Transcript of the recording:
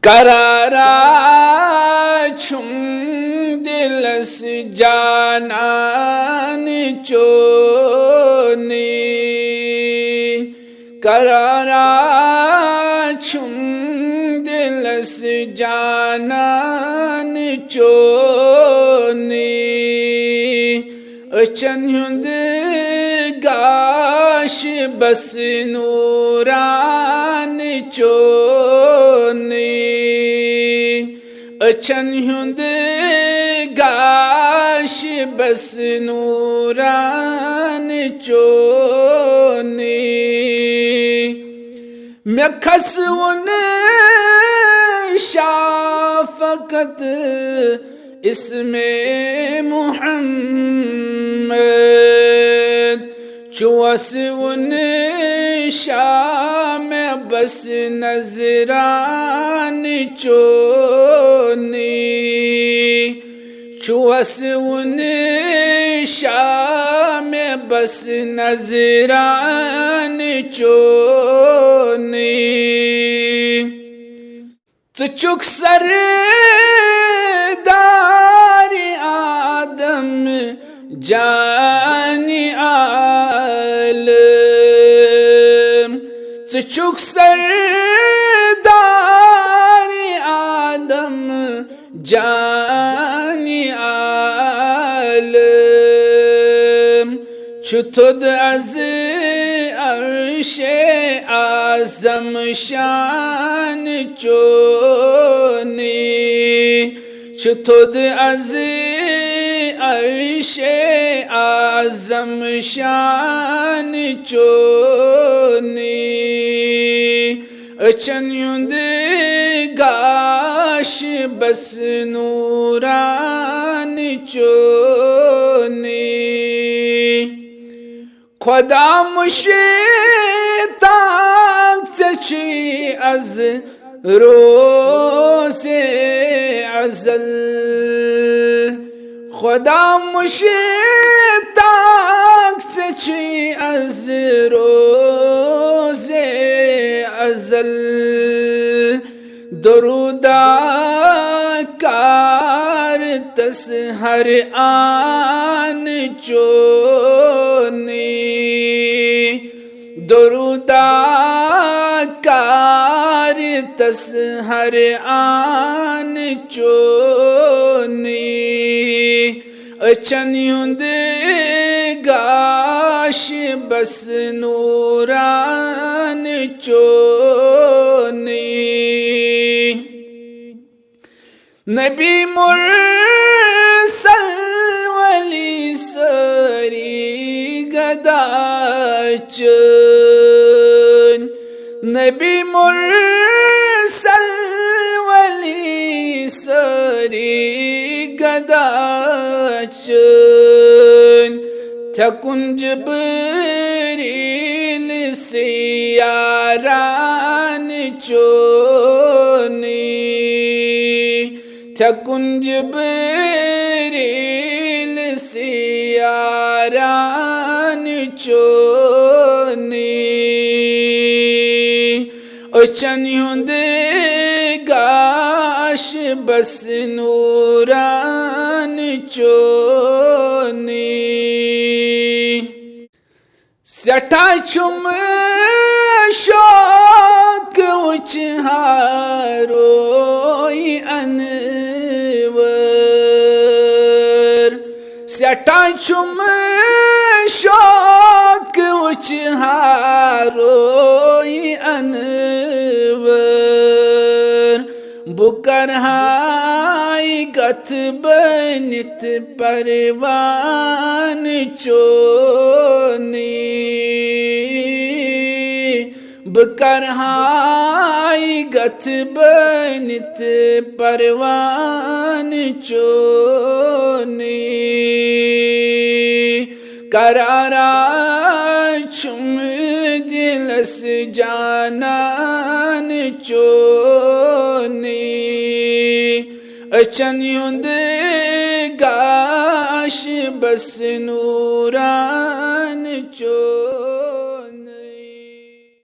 करारा छुम दिलस जानान चोनी करारा छुम दिलस जानान चोनी अचन हुंद गाश बस नूरान चोनी अचन हुंद गाश बस नूरान चोनी मैं खसवन शाफकत इसमें मुहम्मद चुअसवन शाम बस नजरान चोनी चुअसवन शाम बस नजरान चोनी चुक सरदार आदम जानी आलम चुक सरदार आदम जानी आलम छुतुद अज अर्शे आज़म शान चोनी छुतुद अज अर्शे आज़म शान चोनी अचन युंद गाश बस नूरान चोनी खुदा मुश्ताक चची अज रोज़े अज़ल खुदा मुश्ताक चची अज रोज़े अज़ल दरूदा कार तस हर आन चोनी दरूदा कार तस हर आन चोनी अचन युंद गाश बस नूरान चोनी नबी मुरसल वली सरी गदाचन नबी मुरसल वली सरी गदाचन थकुन जबरील से यारान चोनी थकुन जबरील से यारान चोनी अचन हुंद गाश बस नूरान चोनी सठा छुम शौक उचहारोई अनवर सठा छुम शौक उचहारोई अनवर बुकर हाय गथ बनित परवान चोनी बुकर हाय गथ बनित परवान चोनी करारा छुम दिलस जानान चोनी अचन युंद गाश बस नूरान चोनी।